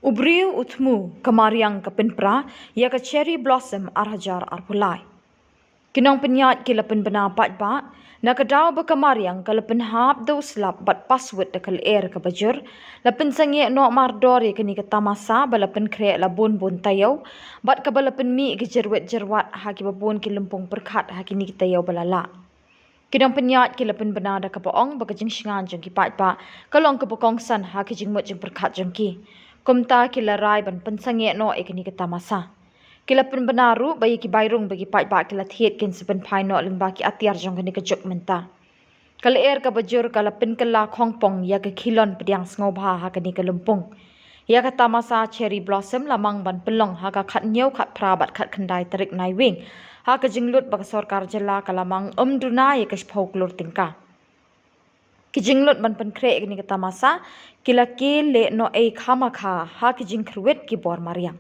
Ubriu utmu ke Mariang ke Pynpra ia ke cherry blossom arhajar arpulai. Kinong penyat ke lepen benar bat na kedau be ke Mariang ke lepen hap do slap bat password de ke air ke bajur lepen Pynsangeh no Mardor ke ni ke tamasa ba lepen krek la bun tayau bat ke ba lepen mi ke jerwet ha ke babun ke lempung perkat ha ke ni ke tayau balala. Kinong penyat ke lepen benar da ke boong ba ke jing shingan jeng ki pat kalong ke bokong san ha ke jing mut jeng perkat jeng ki. Kumta kila rai ban Pynsangeh no ikini kita masa. Kila pen benaru bayi ki bayrung bagi pat kila thiet kin sepen pai no limba ki atiar jong kini kejuk menta. Kala air ka bajur kala pen kala khongpong ya ke khilon pediang sngoba ha kini ke lempung. Ya kata masa cherry blossom lamang ban pelong ha ka khat nyau khat prabat khat kendai terik nai wing. Ha ke jinglut bak sorkar jela kalamang duna ya ke spok lur tingka. Kijinglut ban penkrek ni kata masa kila ke le no khama kha ha kijing kruet ki bor Mariang.